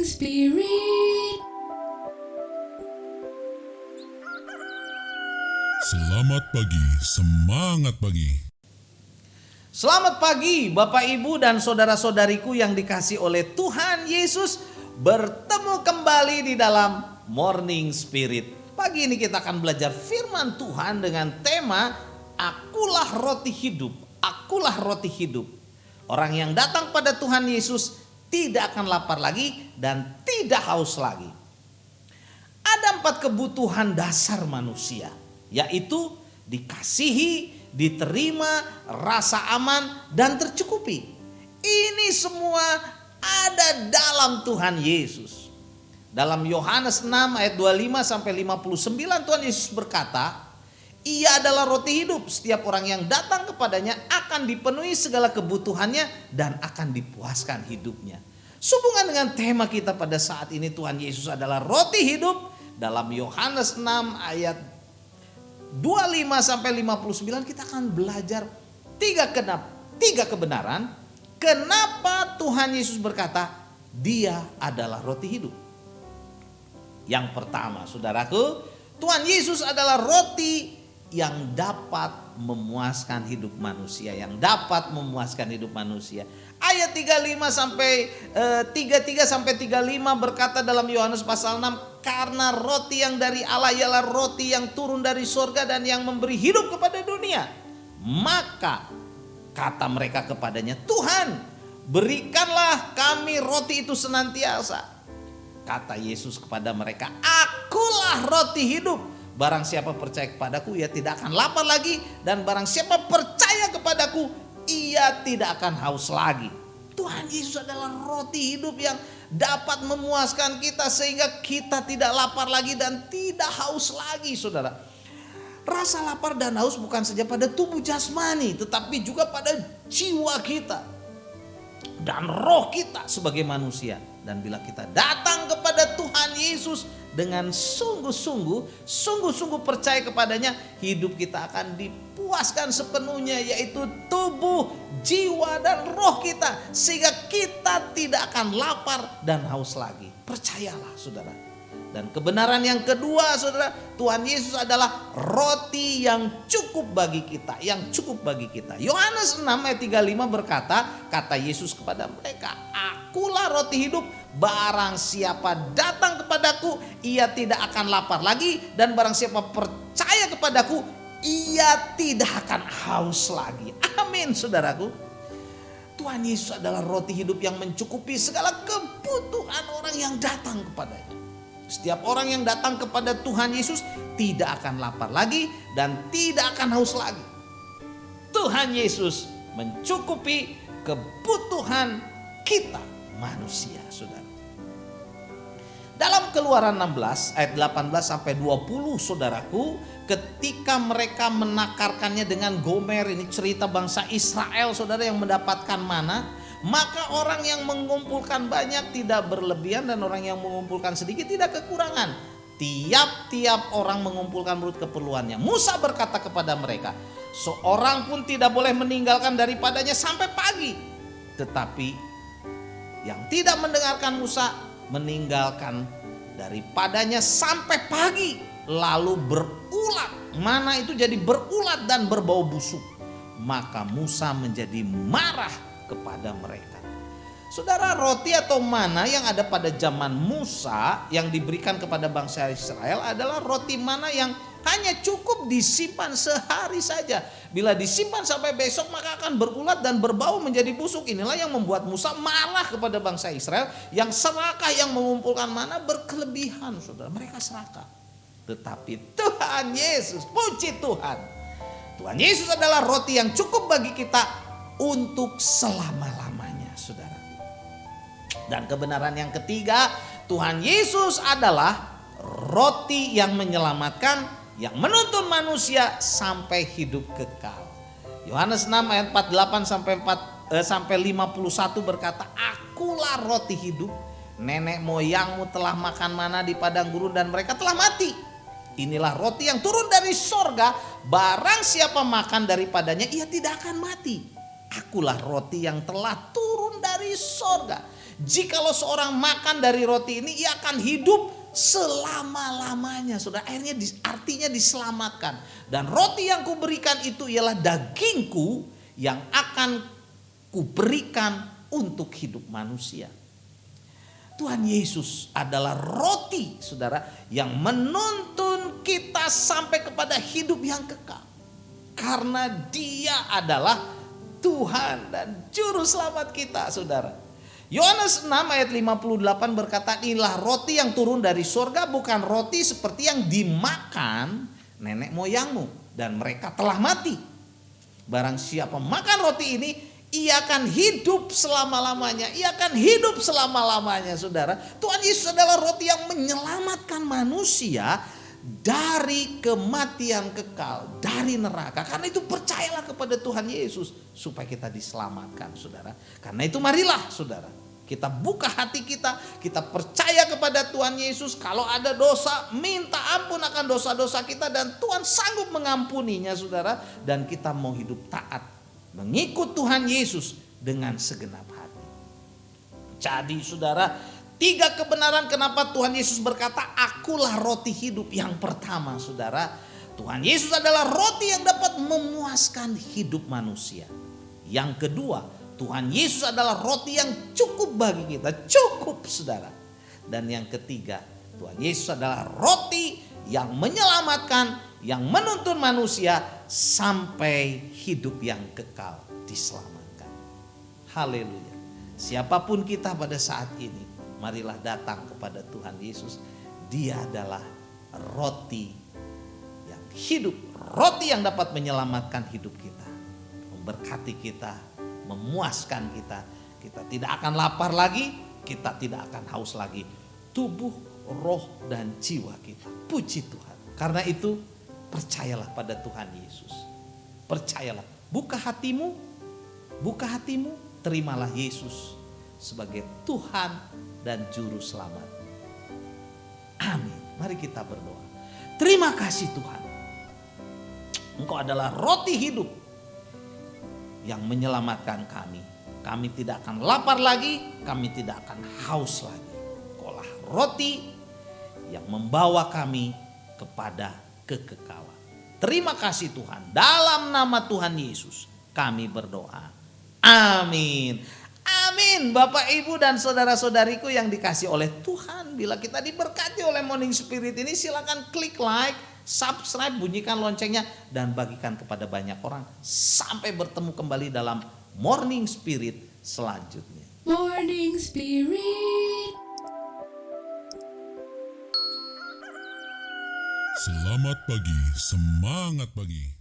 Spirit. Selamat pagi, semangat pagi. Selamat pagi Bapak Ibu dan saudara-saudariku yang dikasih oleh Tuhan Yesus. Bertemu kembali di dalam Morning Spirit. Pagi ini kita akan belajar firman Tuhan dengan tema Akulah roti hidup, akulah roti hidup. Orang yang datang pada Tuhan Yesus tidak akan lapar lagi dan tidak haus lagi. Ada 4 kebutuhan dasar manusia, yaitu dikasihi, diterima, rasa aman, dan tercukupi. Ini semua ada dalam Tuhan Yesus. Dalam Yohanes 6 ayat 25 sampai 59 Tuhan Yesus berkata, Ia adalah roti hidup. Setiap orang yang datang kepadanya akan dipenuhi segala kebutuhannya dan akan dipuaskan hidupnya. Sehubungan dengan tema kita pada saat ini, Tuhan Yesus adalah roti hidup. Dalam Yohanes 6 ayat 25 sampai 59 kita akan belajar tiga kebenaran. Kenapa Tuhan Yesus berkata Dia adalah roti hidup. Yang pertama, saudaraku, Tuhan Yesus adalah roti yang dapat memuaskan hidup manusia, Ayat 35 sampai 33 sampai 35 berkata dalam Yohanes pasal 6, karena roti yang dari Allah ialah roti yang turun dari sorga dan yang memberi hidup kepada dunia. Maka kata mereka kepadanya, Tuhan, berikanlah kami roti itu senantiasa. Kata Yesus kepada mereka, akulah roti hidup. Barang siapa percaya kepadaku, ia tidak akan lapar lagi. Dan barang siapa percaya kepadaku, ia tidak akan haus lagi. Tuhan Yesus adalah roti hidup yang dapat memuaskan kita sehingga kita tidak lapar lagi dan tidak haus lagi, saudara. Rasa lapar dan haus bukan saja pada tubuh jasmani, tetapi juga pada jiwa kita dan roh kita sebagai manusia. Dan bila kita datang kepada Tuhan Yesus dengan sungguh-sungguh percaya kepadanya, hidup kita akan dipuaskan sepenuhnya, yaitu tubuh, jiwa, dan roh kita, sehingga kita tidak akan lapar dan haus lagi. Percayalah, saudara. Dan kebenaran yang kedua, saudara, Tuhan Yesus adalah roti yang cukup bagi kita, Yohanes 6 ayat 35 berkata, kata Yesus kepada mereka, akulah roti hidup, barang siapa datang kepadaku, ia tidak akan lapar lagi, dan barang siapa percaya kepadaku, ia tidak akan haus lagi. Amin, saudaraku. Tuhan Yesus adalah roti hidup yang mencukupi segala kebutuhan orang yang datang kepadanya. Setiap orang yang datang kepada Tuhan Yesus tidak akan lapar lagi dan tidak akan haus lagi. Tuhan Yesus mencukupi kebutuhan kita manusia, saudara. Dalam Keluaran 16 ayat 18 sampai 20, saudaraku, ketika mereka menakarkannya dengan Gomer, ini cerita bangsa Israel, saudara, yang mendapatkan mana. Maka orang yang mengumpulkan banyak tidak berlebihan dan orang yang mengumpulkan sedikit tidak kekurangan. Tiap-tiap orang mengumpulkan menurut keperluannya. Musa berkata kepada mereka, seorang pun tidak boleh meninggalkan daripadanya sampai pagi. Tetapi yang tidak mendengarkan Musa meninggalkan daripadanya sampai pagi. Lalu berulat. Mana itu jadi berulat dan berbau busuk. Maka Musa menjadi marah kepada mereka. Saudara, roti atau mana yang ada pada zaman Musa yang diberikan kepada bangsa Israel adalah roti mana yang hanya cukup disimpan sehari saja. Bila disimpan sampai besok maka akan berulat dan berbau menjadi busuk. Inilah yang membuat Musa marah kepada bangsa Israel yang serakah, yang mengumpulkan mana berkelebihan, saudara. Mereka serakah. Tetapi Tuhan Yesus, puji Tuhan, Tuhan Yesus adalah roti yang cukup bagi kita untuk selama-lamanya, saudara. Dan kebenaran yang ketiga, Tuhan Yesus adalah roti yang menyelamatkan, yang menuntun manusia sampai hidup kekal. Yohanes 6 ayat 48 sampai 51 berkata, akulah roti hidup. Nenek moyangmu telah makan mana di padang gurun dan mereka telah mati. Inilah roti yang turun dari sorga, barang siapa makan daripadanya ia tidak akan mati. Akulah roti yang telah turun dari sorga. Jikalau seorang makan dari roti ini, ia akan hidup selama-lamanya. Saudara, artinya diselamatkan. Dan roti yang kuberikan itu ialah dagingku yang akan kuberikan untuk hidup manusia. Tuhan Yesus adalah roti, saudara, yang menuntun kita sampai kepada hidup yang kekal. Karena Dia adalah Tuhan dan Juru Selamat kita, saudara. Yohanes 6 ayat 58 berkata, inilah roti yang turun dari surga, bukan roti seperti yang dimakan nenek moyangmu, dan mereka telah mati. Barang siapa makan roti ini, ia akan hidup selama-lamanya. Ia akan hidup selama-lamanya, saudara. Tuhan Yesus adalah roti yang menyelamatkan manusia dari kematian kekal, dari neraka. Karena itu percayalah kepada Tuhan Yesus supaya kita diselamatkan, saudara. Karena itu marilah, saudara, kita buka hati kita, kita percaya kepada Tuhan Yesus. Kalau ada dosa, minta ampun akan dosa-dosa kita dan Tuhan sanggup mengampuninya, saudara. Dan kita mau hidup taat, mengikut Tuhan Yesus dengan segenap hati. Jadi, saudara, 3 kebenaran kenapa Tuhan Yesus berkata, akulah roti hidup. Yang pertama, saudara, Tuhan Yesus adalah roti yang dapat memuaskan hidup manusia. Yang kedua, Tuhan Yesus adalah roti yang cukup bagi kita. Cukup, saudara. Dan yang ketiga, Tuhan Yesus adalah roti yang menyelamatkan, yang menuntun manusia sampai hidup yang kekal, diselamatkan. Haleluya. Siapapun kita pada saat ini, marilah datang kepada Tuhan Yesus. Dia adalah roti yang hidup, roti yang dapat menyelamatkan hidup kita, memberkati kita, memuaskan kita. Kita tidak akan lapar lagi, kita tidak akan haus lagi. Tubuh, roh, dan jiwa kita. Puji Tuhan. Karena itu percayalah pada Tuhan Yesus. Percayalah. Buka hatimu, terimalah Yesus sebagai Tuhan dan Juru Selamat. Amin. Mari kita berdoa. Terima kasih Tuhan. Engkau adalah roti hidup yang menyelamatkan kami. Kami tidak akan lapar lagi, kami tidak akan haus lagi. Engkaulah roti yang membawa kami kepada kekekalan. Terima kasih Tuhan. Dalam nama Tuhan Yesus kami berdoa. Amin. Amin. Bapak, Ibu, dan saudara-saudariku yang dikasih oleh Tuhan. Bila kita diberkati oleh Morning Spirit ini, silakan klik like, subscribe, bunyikan loncengnya, dan bagikan kepada banyak orang. Sampai bertemu kembali dalam Morning Spirit selanjutnya. Morning Spirit. Selamat pagi, semangat pagi.